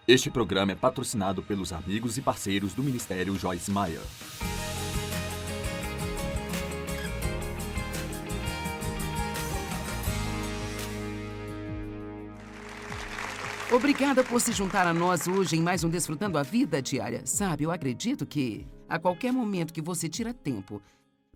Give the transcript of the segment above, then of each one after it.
Este programa é patrocinado pelos amigos e parceiros do Ministério Joyce Meyer. Obrigada por se juntar a nós hoje em mais um Desfrutando a Vida Diária. Sabe, eu acredito que a qualquer momento que você tira tempo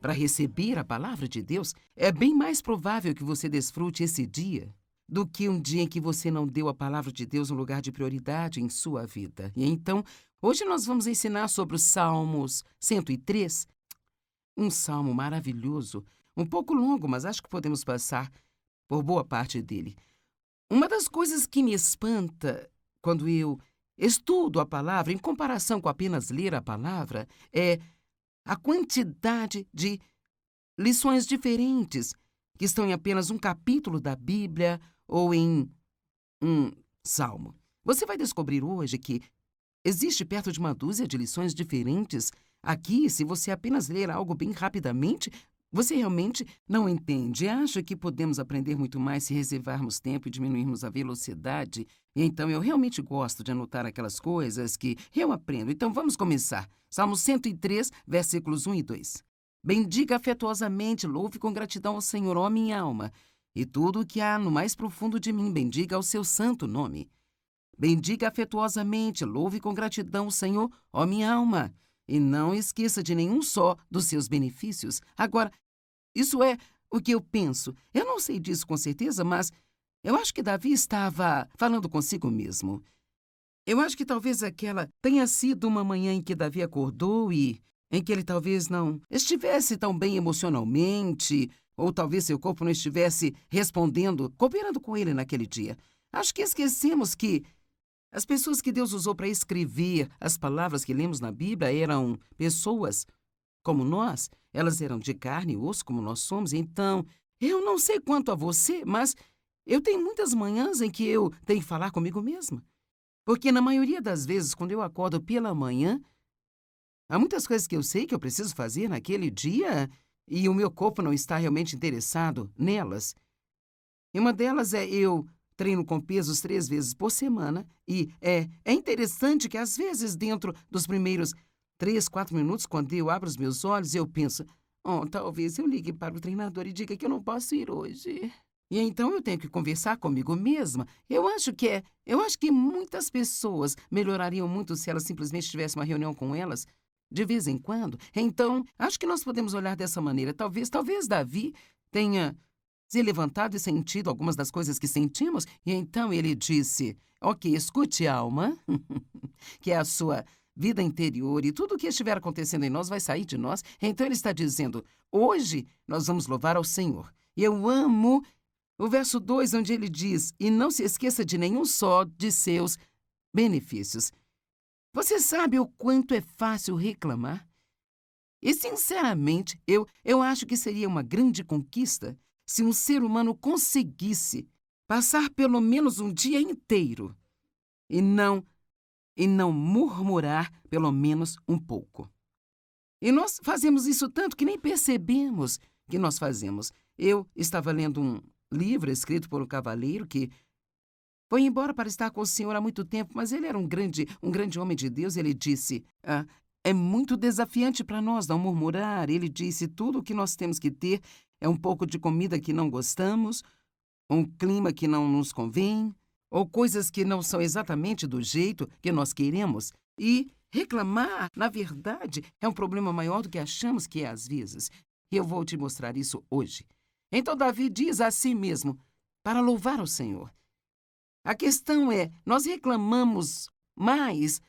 para receber a palavra de Deus, é bem mais provável que você desfrute esse dia do que um dia em que você não deu a palavra de Deus um lugar de prioridade em sua vida. E então, hoje nós vamos ensinar sobre os Salmos 103, um salmo maravilhoso, um pouco longo, mas acho que podemos passar por boa parte dele. Uma das coisas que me espanta quando eu estudo a palavra, em comparação com apenas ler a palavra, é a quantidade de lições diferentes que estão em apenas um capítulo da Bíblia ou em um salmo. Você vai descobrir hoje que existe perto de uma dúzia de lições diferentes. Aqui, se você apenas ler algo bem rapidamente, você realmente não entende. Acho que podemos aprender muito mais se reservarmos tempo e diminuirmos a velocidade. E então eu realmente gosto de anotar aquelas coisas que eu aprendo. Então vamos começar. Salmo 103, versículos 1 e 2. Bendiga afetuosamente, louve com gratidão ao Senhor, ó minha alma, e tudo o que há no mais profundo de mim, bendiga ao seu santo nome. Bendiga afetuosamente, louve com gratidão o Senhor, ó minha alma, e não esqueça de nenhum só dos seus benefícios. Agora, isso é o que eu penso. Eu não sei disso com certeza, mas eu acho que Davi estava falando consigo mesmo. Eu acho que talvez aquela tenha sido uma manhã em que Davi acordou e em que ele talvez não estivesse tão bem emocionalmente, ou talvez seu corpo não estivesse respondendo, cooperando com ele naquele dia. Acho que esquecemos que as pessoas que Deus usou para escrever as palavras que lemos na Bíblia eram pessoas como nós. Elas eram de carne e osso, como nós somos. Então, eu não sei quanto a você, mas eu tenho muitas manhãs em que eu tenho que falar comigo mesma. Porque na maioria das vezes, quando eu acordo pela manhã, há muitas coisas que eu sei que eu preciso fazer naquele dia e o meu corpo não está realmente interessado nelas. E uma delas é eu treino com pesos 3 vezes por semana e é interessante que às vezes dentro dos primeiros 3, 4 minutos, quando eu abro os meus olhos, eu penso, talvez eu ligue para o treinador e diga que eu não posso ir hoje. E então eu tenho que conversar comigo mesma. Eu acho que muitas pessoas melhorariam muito se elas simplesmente tivessem uma reunião com elas de vez em quando. Então, acho que nós podemos olhar dessa maneira. Talvez Davi tenha se levantado e sentido algumas das coisas que sentimos, e então ele disse, ok, escute, alma, que é a sua vida interior, e tudo o que estiver acontecendo em nós vai sair de nós. Então ele está dizendo, hoje nós vamos louvar ao Senhor. E eu amo o verso 2, onde ele diz, e não se esqueça de nenhum só de seus benefícios. Você sabe o quanto é fácil reclamar? E, sinceramente, eu acho que seria uma grande conquista se um ser humano conseguisse passar pelo menos um dia inteiro e não murmurar pelo menos um pouco. E nós fazemos isso tanto que nem percebemos que nós fazemos. Eu estava lendo um livro escrito por um cavaleiro que foi embora para estar com o Senhor há muito tempo, mas ele era um grande homem de Deus. Ele disse, é muito desafiante para nós não murmurar. Ele disse, tudo o que nós temos que ter é um pouco de comida que não gostamos, um clima que não nos convém, ou coisas que não são exatamente do jeito que nós queremos. E reclamar, na verdade, é um problema maior do que achamos que é às vezes. E eu vou te mostrar isso hoje. Então Davi diz a si mesmo, para louvar o Senhor. A questão é, nós reclamamos mais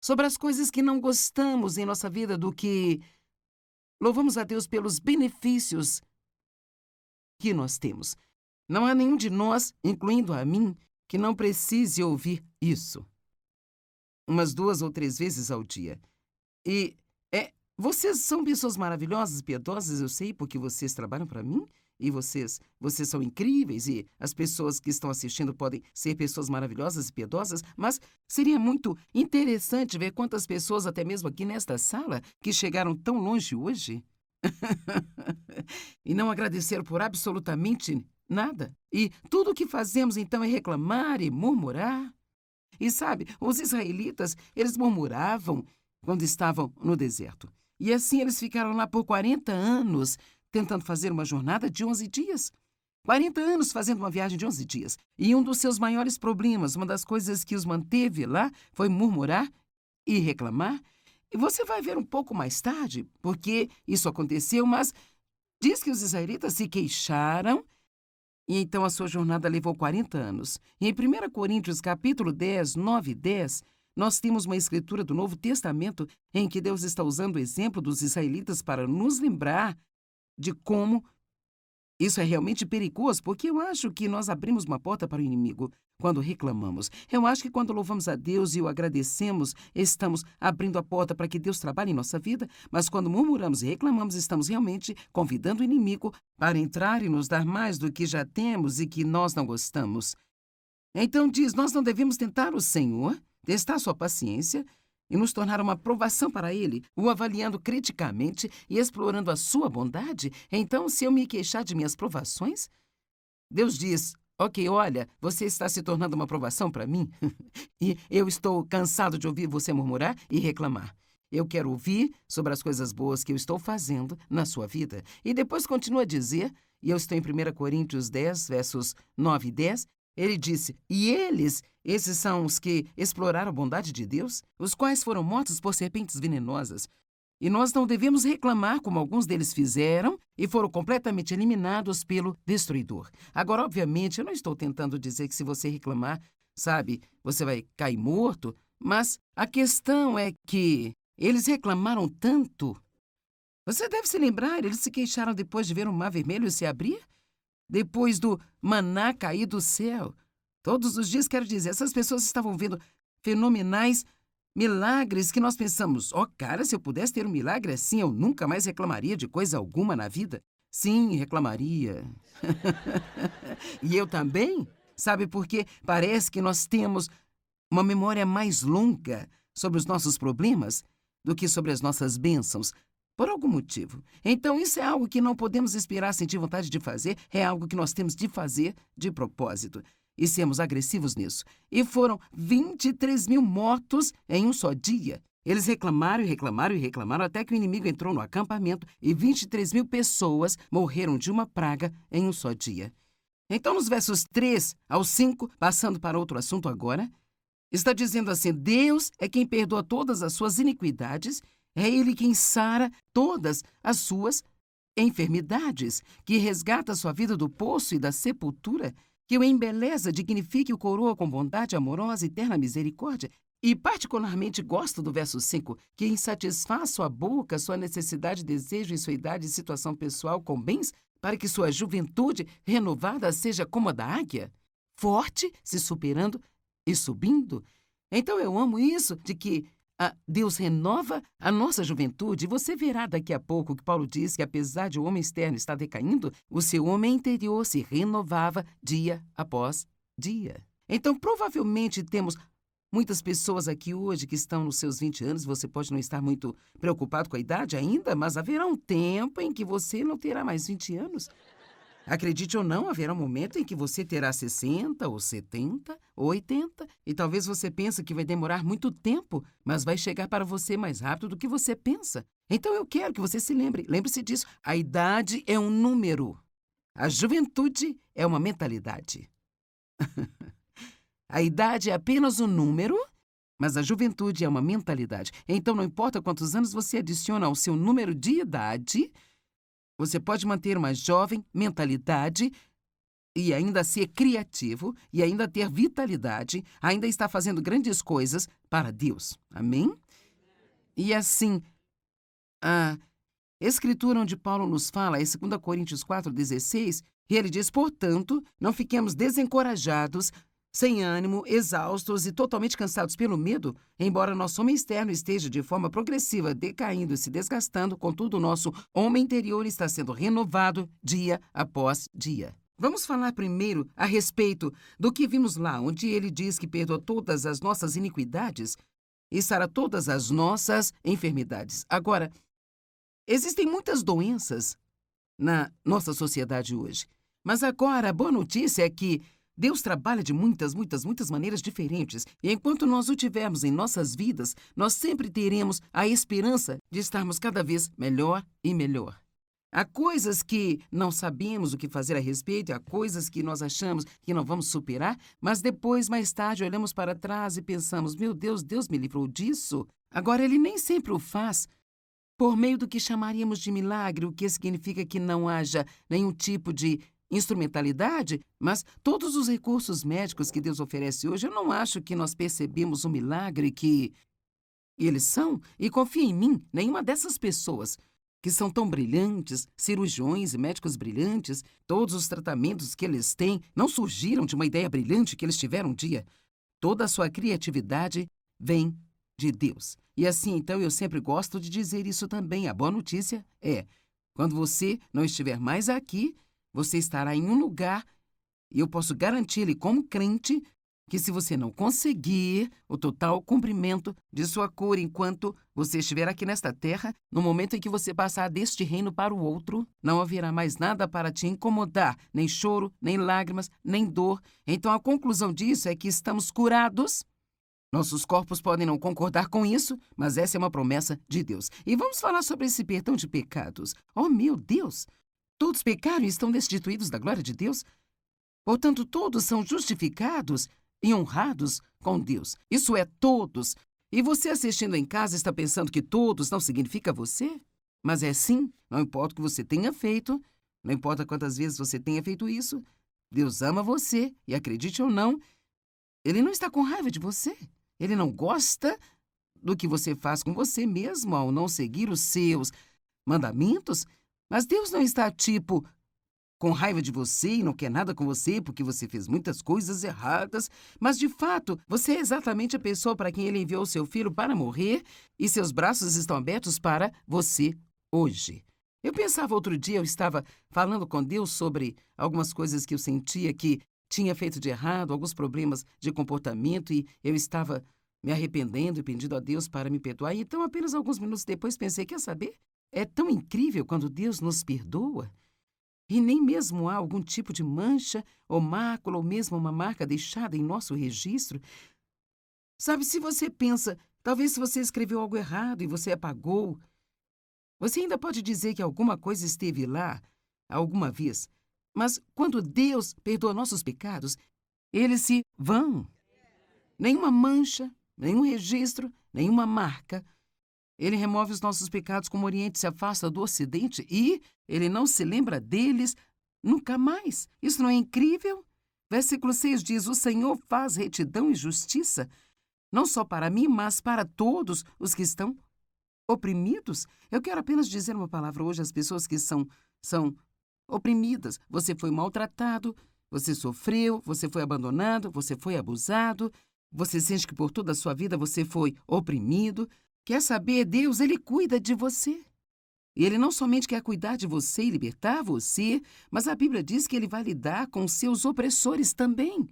sobre as coisas que não gostamos em nossa vida do que louvamos a Deus pelos benefícios que nós temos. Não há nenhum de nós, incluindo a mim, que não precise ouvir isso. Umas 2 ou 3 vezes ao dia. E vocês são pessoas maravilhosas, piedosas, eu sei, porque vocês trabalham para mim. E vocês são incríveis e as pessoas que estão assistindo podem ser pessoas maravilhosas e piedosas, mas seria muito interessante ver quantas pessoas, até mesmo aqui nesta sala, que chegaram tão longe hoje e não agradeceram por absolutamente nada. E tudo o que fazemos então é reclamar e murmurar. E sabe, os israelitas, eles murmuravam quando estavam no deserto. E assim eles ficaram lá por 40 anos, tentando fazer uma jornada de 11 dias. 40 anos fazendo uma viagem de 11 dias. E um dos seus maiores problemas, uma das coisas que os manteve lá, foi murmurar e reclamar. E você vai ver um pouco mais tarde, porque isso aconteceu, mas diz que os israelitas se queixaram e então a sua jornada levou 40 anos. E em 1 Coríntios, capítulo 10, 9 e 10, nós temos uma escritura do Novo Testamento em que Deus está usando o exemplo dos israelitas para nos lembrar de como isso é realmente perigoso, porque eu acho que nós abrimos uma porta para o inimigo quando reclamamos. Eu acho que quando louvamos a Deus e o agradecemos, estamos abrindo a porta para que Deus trabalhe em nossa vida, mas quando murmuramos e reclamamos, estamos realmente convidando o inimigo para entrar e nos dar mais do que já temos e que nós não gostamos. Então diz, nós não devemos tentar o Senhor, testar sua paciência e nos tornar uma provação para Ele, o avaliando criticamente e explorando a sua bondade. Então, se eu me queixar de minhas provações, Deus diz, ok, olha, você está se tornando uma provação para mim e eu estou cansado de ouvir você murmurar e reclamar. Eu quero ouvir sobre as coisas boas que eu estou fazendo na sua vida. E depois continua a dizer, e eu estou em 1 Coríntios 10, versos 9 e 10, ele disse, e esses são os que exploraram a bondade de Deus, os quais foram mortos por serpentes venenosas. E nós não devemos reclamar como alguns deles fizeram e foram completamente eliminados pelo destruidor. Agora, obviamente, eu não estou tentando dizer que se você reclamar, sabe, você vai cair morto, mas a questão é que eles reclamaram tanto. Você deve se lembrar, eles se queixaram depois de ver o Mar Vermelho se abrir? Depois do maná cair do céu. Todos os dias, quero dizer, essas pessoas estavam vendo fenomenais milagres que nós pensamos, cara, se eu pudesse ter um milagre assim, eu nunca mais reclamaria de coisa alguma na vida. Sim, reclamaria. E eu também. Sabe por quê? Parece que nós temos uma memória mais longa sobre os nossos problemas do que sobre as nossas bênçãos. Por algum motivo. Então, isso é algo que não podemos esperar sentir vontade de fazer, é algo que nós temos de fazer de propósito. E sermos agressivos nisso. E foram 23 mil mortos em um só dia. Eles reclamaram e reclamaram e reclamaram até que o inimigo entrou no acampamento e 23 mil pessoas morreram de uma praga em um só dia. Então, nos versos 3 ao 5, passando para outro assunto agora, está dizendo assim, Deus é quem perdoa todas as suas iniquidades. É Ele quem sara todas as suas enfermidades, que resgata a sua vida do poço e da sepultura, que o embeleza, dignifica e o coroa com bondade amorosa e eterna misericórdia. E particularmente gosto do verso 5, quem satisfaz sua boca, sua necessidade, desejo em sua idade e situação pessoal com bens, para que sua juventude renovada seja como a da águia, forte, se superando e subindo. Então eu amo isso de que Deus renova a nossa juventude. E você verá daqui a pouco que Paulo diz que, apesar de o homem externo estar decaindo, o seu homem interior se renovava dia após dia. Então, provavelmente temos muitas pessoas aqui hoje que estão nos seus 20 anos. Você pode não estar muito preocupado com a idade ainda, mas haverá um tempo em que você não terá mais 20 anos. Acredite ou não, haverá um momento em que você terá 60, ou 70, ou 80, e talvez você pense que vai demorar muito tempo, mas vai chegar para você mais rápido do que você pensa. Então eu quero que você se lembre-se disso. A idade é um número. A juventude é uma mentalidade. A idade é apenas um número, mas a juventude é uma mentalidade. Então não importa quantos anos você adiciona ao seu número de idade, você pode manter uma jovem mentalidade e ainda ser criativo e ainda ter vitalidade, ainda estar fazendo grandes coisas para Deus. Amém? E assim, a escritura onde Paulo nos fala é 2 Coríntios 4,16, e ele diz, portanto, não fiquemos desencorajados, sem ânimo, exaustos e totalmente cansados pelo medo, embora nosso homem externo esteja de forma progressiva decaindo e se desgastando, contudo o nosso homem interior está sendo renovado dia após dia. Vamos falar primeiro a respeito do que vimos lá, onde ele diz que perdoa todas as nossas iniquidades e sara todas as nossas enfermidades. Agora, existem muitas doenças na nossa sociedade hoje, mas agora a boa notícia é que Deus trabalha de muitas maneiras diferentes. E enquanto nós o tivermos em nossas vidas, nós sempre teremos a esperança de estarmos cada vez melhor e melhor. Há coisas que não sabemos o que fazer a respeito, há coisas que nós achamos que não vamos superar, mas depois, mais tarde, olhamos para trás e pensamos, meu Deus, Deus me livrou disso. Agora, Ele nem sempre o faz por meio do que chamaríamos de milagre, o que significa que não haja nenhum tipo de instrumentalidade, mas todos os recursos médicos que Deus oferece hoje, eu não acho que nós percebemos o milagre que eles são, e confia em mim, nenhuma dessas pessoas que são tão brilhantes, cirurgiões e médicos brilhantes, todos os tratamentos que eles têm não surgiram de uma ideia brilhante que eles tiveram um dia. Toda a sua criatividade vem de Deus. E assim, então, eu sempre gosto de dizer isso também. A boa notícia é, quando você não estiver mais aqui, você estará em um lugar, e eu posso garantir-lhe como crente, que se você não conseguir o total cumprimento de sua cura enquanto você estiver aqui nesta terra, no momento em que você passar deste reino para o outro, não haverá mais nada para te incomodar, nem choro, nem lágrimas, nem dor. Então a conclusão disso é que estamos curados. Nossos corpos podem não concordar com isso, mas essa é uma promessa de Deus. E vamos falar sobre esse perdão de pecados. Oh, meu Deus! Todos pecaram e estão destituídos da glória de Deus. Portanto, todos são justificados e honrados com Deus. Isso é todos. E você assistindo em casa está pensando que todos não significa você? Mas é sim, não importa o que você tenha feito, não importa quantas vezes você tenha feito isso, Deus ama você e acredite ou não, Ele não está com raiva de você. Ele não gosta do que você faz com você mesmo ao não seguir os seus mandamentos, mas Deus não está com raiva de você e não quer nada com você porque você fez muitas coisas erradas, mas de fato, você é exatamente a pessoa para quem Ele enviou seu filho para morrer e seus braços estão abertos para você hoje. Eu pensava outro dia, eu estava falando com Deus sobre algumas coisas que eu sentia que tinha feito de errado, alguns problemas de comportamento e eu estava me arrependendo e pedindo a Deus para me perdoar. E então, apenas alguns minutos depois, pensei, quer saber? É tão incrível quando Deus nos perdoa. E nem mesmo há algum tipo de mancha ou mácula ou mesmo uma marca deixada em nosso registro. Sabe, se você pensa, talvez se você escreveu algo errado e você apagou, você ainda pode dizer que alguma coisa esteve lá alguma vez. Mas quando Deus perdoa nossos pecados, eles se vão. Nenhuma mancha, nenhum registro, nenhuma marca. Ele remove os nossos pecados como o Oriente se afasta do Ocidente e Ele não se lembra deles nunca mais. Isso não é incrível? Versículo 6 diz, o Senhor faz retidão e justiça, não só para mim, mas para todos os que estão oprimidos. Eu quero apenas dizer uma palavra hoje às pessoas que são oprimidas. Você foi maltratado, você sofreu, você foi abandonado, você foi abusado, você sente que por toda a sua vida você foi oprimido. Quer saber, Deus, Ele cuida de você. E Ele não somente quer cuidar de você e libertar você, mas a Bíblia diz que Ele vai lidar com seus opressores também.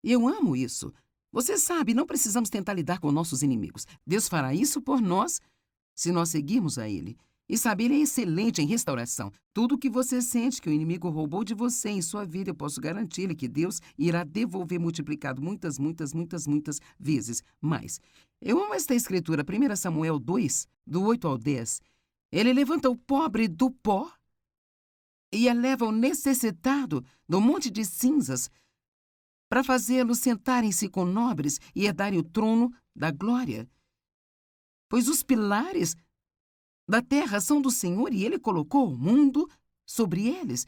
E eu amo isso. Você sabe, não precisamos tentar lidar com nossos inimigos. Deus fará isso por nós se nós seguirmos a Ele. E sabe, Ele é excelente em restauração. Tudo o que você sente que o inimigo roubou de você em sua vida, eu posso garantir-lhe que Deus irá devolver multiplicado muitas vezes mais. Eu amo esta escritura, 1 Samuel 2, do 8 ao 10. Ele levanta o pobre do pó e eleva o necessitado do monte de cinzas para fazê-lo sentarem-se com nobres e herdarem o trono da glória. Pois os pilares da terra são do Senhor e Ele colocou o mundo sobre eles.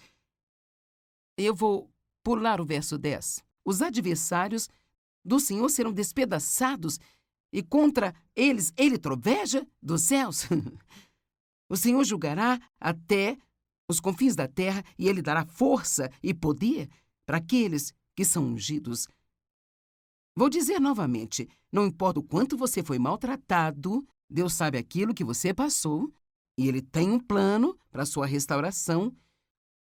Eu vou pular o verso 10. Os adversários do Senhor serão despedaçados e contra eles Ele troveja dos céus. O Senhor julgará até os confins da terra e Ele dará força e poder para aqueles que são ungidos. Vou dizer novamente, não importa o quanto você foi maltratado, Deus sabe aquilo que você passou e Ele tem um plano para a sua restauração.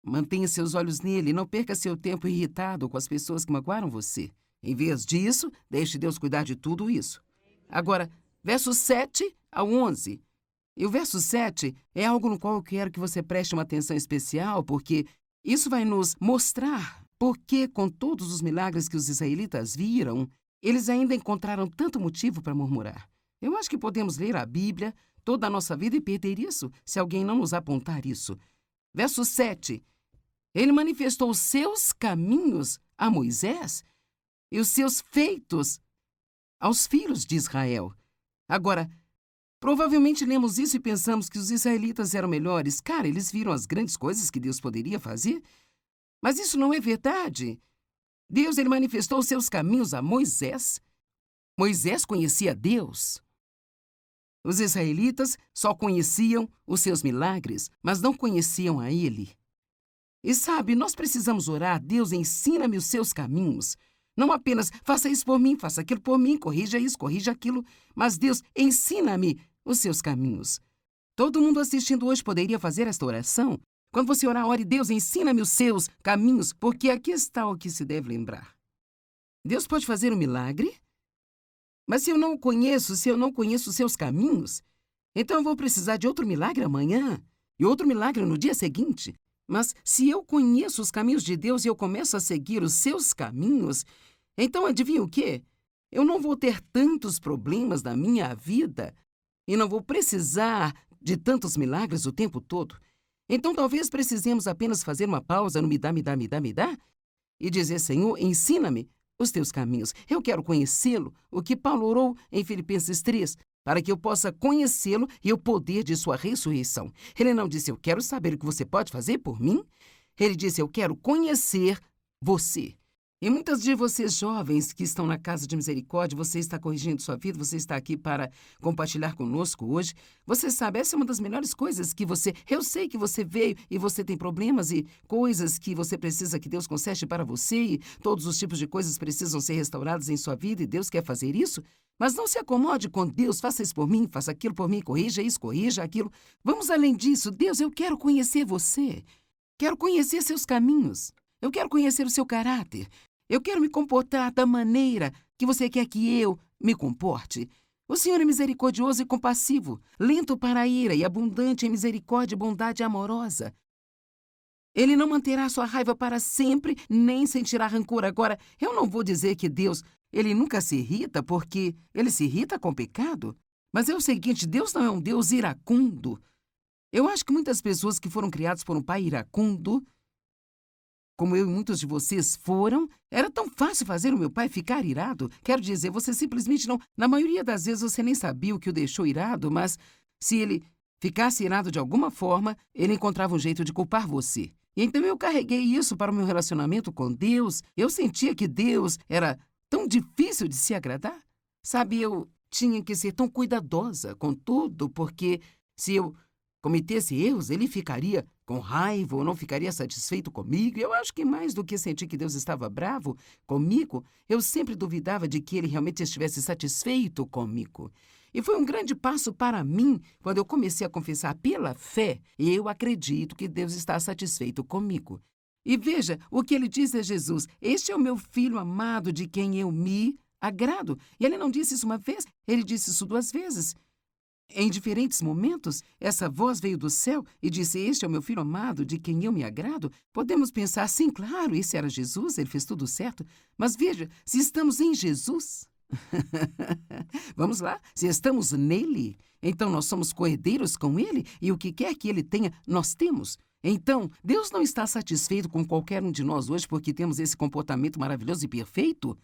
Mantenha seus olhos nele e não perca seu tempo irritado com as pessoas que magoaram você. Em vez disso, deixe Deus cuidar de tudo isso. Agora, versos 7 ao 11. E o verso 7 é algo no qual eu quero que você preste uma atenção especial, porque isso vai nos mostrar porque, com todos os milagres que os israelitas viram, eles ainda encontraram tanto motivo para murmurar. Eu acho que podemos ler a Bíblia toda a nossa vida e perder isso, se alguém não nos apontar isso. Verso 7. Ele manifestou os seus caminhos a Moisés e os seus feitos aos filhos de Israel. Agora, provavelmente lemos isso e pensamos que os israelitas eram melhores. Cara, eles viram as grandes coisas que Deus poderia fazer. Mas isso não é verdade. Deus, ele manifestou os seus caminhos a Moisés. Moisés conhecia Deus. Os israelitas só conheciam os seus milagres, mas não conheciam a ele. E sabe, nós precisamos orar: Deus, ensina-me os seus caminhos. Não apenas faça isso por mim, faça aquilo por mim, corrija isso, corrija aquilo. Mas Deus, ensina-me os seus caminhos. Todo mundo assistindo hoje poderia fazer esta oração. Quando você orar, ore: Deus, ensina-me os seus caminhos, porque aqui está o que se deve lembrar. Deus pode fazer um milagre, mas se eu não o conheço, se eu não conheço os seus caminhos, então eu vou precisar de outro milagre amanhã e outro milagre no dia seguinte. Mas se eu conheço os caminhos de Deus e eu começo a seguir os seus caminhos, então adivinha o quê? Eu não vou ter tantos problemas na minha vida e não vou precisar de tantos milagres o tempo todo. Então talvez precisemos apenas fazer uma pausa no me dá e dizer: Senhor, ensina-me os teus caminhos. Eu quero conhecê-lo, o que Paulo orou em Filipenses 3, para que eu possa conhecê-lo e o poder de sua ressurreição. Ele não disse: eu quero saber o que você pode fazer por mim. Ele disse: eu quero conhecer você. E muitas de vocês jovens que estão na Casa de Misericórdia, você está corrigindo sua vida, você está aqui para compartilhar conosco hoje. Você sabe, essa é uma das melhores coisas que você... Eu sei que você veio e você tem problemas e coisas que você precisa que Deus conserte para você e todos os tipos de coisas precisam ser restauradas em sua vida e Deus quer fazer isso. Mas não se acomode com Deus: faça isso por mim, faça aquilo por mim, corrija isso, corrija aquilo. Vamos além disso. Deus, eu quero conhecer você. Quero conhecer seus caminhos. Eu quero conhecer o seu caráter. Eu quero me comportar da maneira que você quer que eu me comporte. O Senhor é misericordioso e compassivo, lento para a ira e abundante em misericórdia e bondade amorosa. Ele não manterá sua raiva para sempre, nem sentirá rancor. Agora, eu não vou dizer que Deus, ele nunca se irrita, porque ele se irrita com o pecado. Mas é o seguinte: Deus não é um Deus iracundo. Eu acho que muitas pessoas que foram criadas por um pai iracundo, como eu e muitos de vocês foram, era tão fácil fazer o meu pai ficar irado. Quero dizer, você simplesmente não... Na maioria das vezes você nem sabia o que o deixou irado, mas se ele ficasse irado de alguma forma, ele encontrava um jeito de culpar você. E então eu carreguei isso para o meu relacionamento com Deus. Eu sentia que Deus era tão difícil de se agradar. Sabe, eu tinha que ser tão cuidadosa com tudo, porque se eu cometesse erros, ele ficaria com raiva ou não ficaria satisfeito comigo. Eu acho que mais do que sentir que Deus estava bravo comigo, eu sempre duvidava de que ele realmente estivesse satisfeito comigo. E foi um grande passo para mim quando eu comecei a confessar pela fé: eu acredito que Deus está satisfeito comigo. E veja, o que ele diz a Jesus: este é o meu filho amado de quem eu me agrado. E ele não disse isso uma vez, ele disse isso 2 vezes. Em diferentes momentos, essa voz veio do céu e disse: este é o meu filho amado, de quem eu me agrado. Podemos pensar: sim, claro, esse era Jesus, ele fez tudo certo. Mas veja, se estamos em Jesus... Vamos lá, se estamos nele, então nós somos coerdeiros com ele e o que quer que ele tenha, nós temos. Então, Deus não está satisfeito com qualquer um de nós hoje porque temos esse comportamento maravilhoso e perfeito,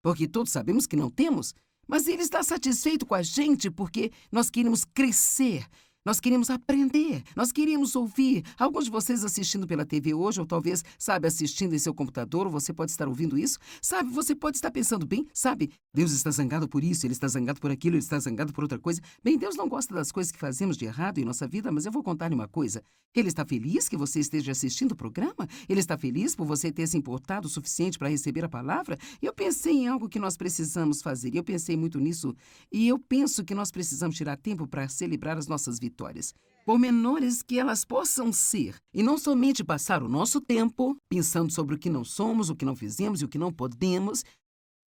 porque todos sabemos que não temos. Mas Ele está satisfeito com a gente porque nós queremos crescer, nós queremos aprender, nós queremos ouvir. Alguns de vocês assistindo pela TV hoje, ou talvez, sabe, assistindo em seu computador, ou você pode estar ouvindo isso, sabe, você pode estar pensando: bem, sabe, Deus está zangado por isso, Ele está zangado por aquilo, Ele está zangado por outra coisa. Bem, Deus não gosta das coisas que fazemos de errado em nossa vida, mas eu vou contar-lhe uma coisa. Ele está feliz que você esteja assistindo o programa? Ele está feliz por você ter se importado o suficiente para receber a palavra? E eu pensei em algo que nós precisamos fazer, e eu pensei muito nisso, e eu penso que nós precisamos tirar tempo para celebrar as nossas vitórias, por menores que elas possam ser, e não somente passar o nosso tempo pensando sobre o que não somos, o que não fizemos e o que não podemos.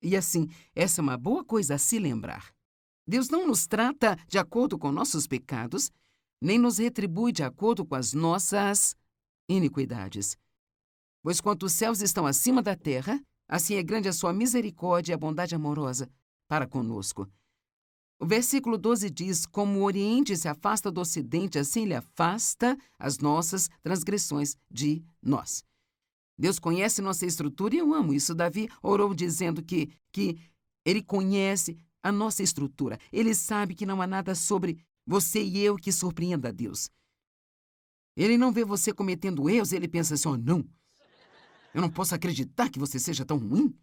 E assim, essa é uma boa coisa a se lembrar. Deus não nos trata de acordo com nossos pecados, nem nos retribui de acordo com as nossas iniquidades. Pois quanto os céus estão acima da terra, assim é grande a sua misericórdia e a bondade amorosa para conosco. O versículo 12 diz: como o Oriente se afasta do Ocidente, assim ele afasta as nossas transgressões de nós. Deus conhece nossa estrutura e eu amo isso. Davi orou dizendo que ele conhece a nossa estrutura. Ele sabe que não há nada sobre você e eu que surpreenda a Deus. Ele não vê você cometendo erros e ele pensa assim: oh, não, eu não posso acreditar que você seja tão ruim.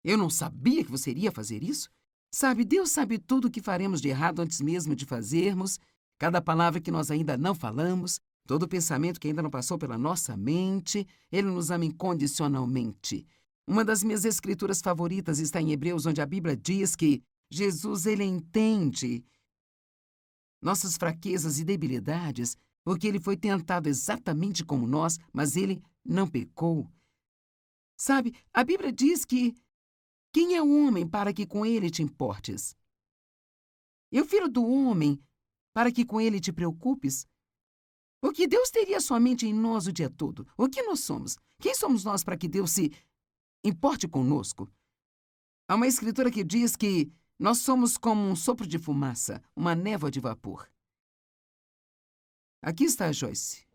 Eu não sabia que você iria fazer isso. Sabe, Deus sabe tudo o que faremos de errado antes mesmo de fazermos, cada palavra que nós ainda não falamos, todo pensamento que ainda não passou pela nossa mente. Ele nos ama incondicionalmente. Uma das minhas escrituras favoritas está em Hebreus, onde a Bíblia diz que Jesus, ele entende nossas fraquezas e debilidades, porque ele foi tentado exatamente como nós, mas ele não pecou. Sabe, a Bíblia diz que quem é o homem para que com ele te importes? E o filho do homem para que com ele te preocupes? O que Deus teria somente em nós o dia todo? O que nós somos? Quem somos nós para que Deus se importe conosco? Há uma escritura que diz que nós somos como um sopro de fumaça, uma névoa de vapor. Aqui está a Joyce.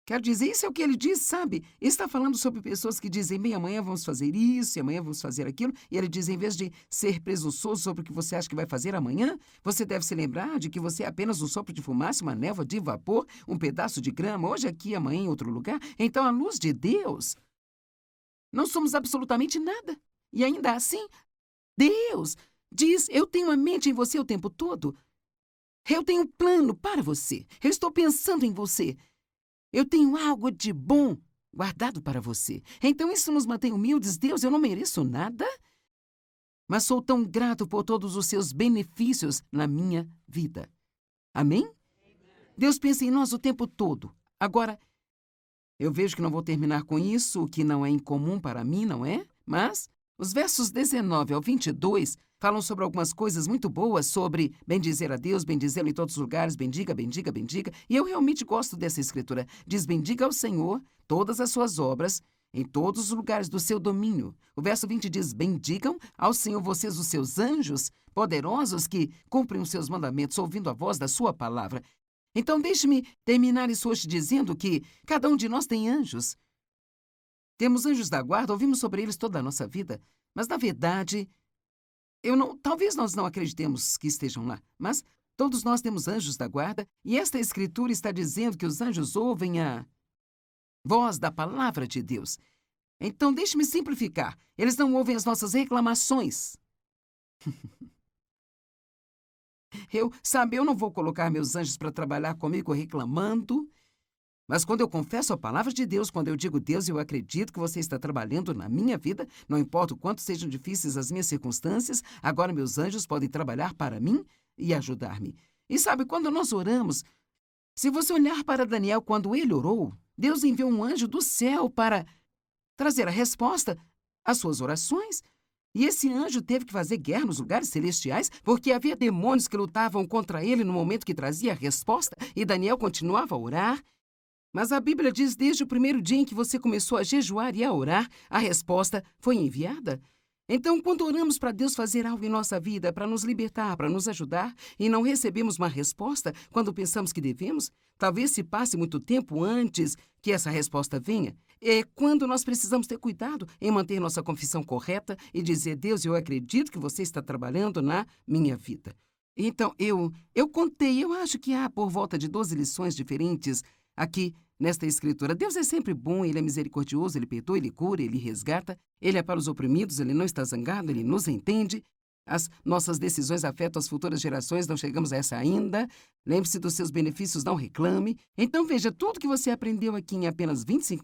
Quero dizer, isso é o que ele diz, sabe? Ele está falando sobre pessoas que dizem: bem, amanhã vamos fazer isso, e amanhã vamos fazer aquilo. E ele diz, em vez de ser presunçoso sobre o que você acha que vai fazer amanhã, você deve se lembrar de que você é apenas um sopro de fumaça, uma névoa de vapor, um pedaço de grama, hoje aqui, amanhã em outro lugar. Então, à luz de Deus, não somos absolutamente nada. E ainda assim, Deus diz: eu tenho a mente em você o tempo todo. Eu tenho um plano para você. Eu estou pensando em você. Eu tenho algo de bom guardado para você. Então isso nos mantém humildes. Deus, eu não mereço nada, mas sou tão grato por todos os seus benefícios na minha vida. Amém? Deus pensa em nós o tempo todo. Agora, eu vejo que não vou terminar com isso, o que não é incomum para mim, não é? Mas os versos 19 ao 22 falam sobre algumas coisas muito boas, sobre bendizer a Deus, bendizê-lo em todos os lugares, bendiga, bendiga, bendiga. E eu realmente gosto dessa escritura. Diz: bendiga ao Senhor todas as suas obras, em todos os lugares do seu domínio. O verso 20 diz: bendigam ao Senhor vocês os seus anjos, poderosos que cumprem os seus mandamentos, ouvindo a voz da sua palavra. Então deixe-me terminar isso hoje dizendo que cada um de nós tem anjos. Temos anjos da guarda, ouvimos sobre eles toda a nossa vida, mas na verdade, talvez nós não acreditemos que estejam lá, mas todos nós temos anjos da guarda, e esta escritura está dizendo que os anjos ouvem a voz da palavra de Deus. Então deixe-me simplificar, eles não ouvem as nossas reclamações. Eu não vou colocar meus anjos para trabalhar comigo reclamando. Mas quando eu confesso a palavra de Deus, quando eu digo: Deus, eu acredito que você está trabalhando na minha vida, não importa o quanto sejam difíceis as minhas circunstâncias, agora meus anjos podem trabalhar para mim e ajudar-me. E sabe, quando nós oramos, se você olhar para Daniel, quando ele orou, Deus enviou um anjo do céu para trazer a resposta às suas orações. E esse anjo teve que fazer guerra nos lugares celestiais, porque havia demônios que lutavam contra ele no momento que trazia a resposta, e Daniel continuava a orar. Mas a Bíblia diz: desde o primeiro dia em que você começou a jejuar e a orar, a resposta foi enviada. Então, quando oramos para Deus fazer algo em nossa vida, para nos libertar, para nos ajudar, e não recebemos uma resposta quando pensamos que devemos, talvez se passe muito tempo antes que essa resposta venha. É quando nós precisamos ter cuidado em manter nossa confissão correta e dizer: Deus, eu acredito que você está trabalhando na minha vida. Então, eu contei, eu acho que há por volta de 12 lições diferentes aqui nesta escritura. Deus é sempre bom, Ele é misericordioso, Ele perdoa, Ele cura, Ele resgata, Ele é para os oprimidos, Ele não está zangado, Ele nos entende. As nossas decisões afetam as futuras gerações, não chegamos a essa ainda. Lembre-se dos seus benefícios, não reclame. Então veja, tudo que você aprendeu aqui em apenas 25 minutos,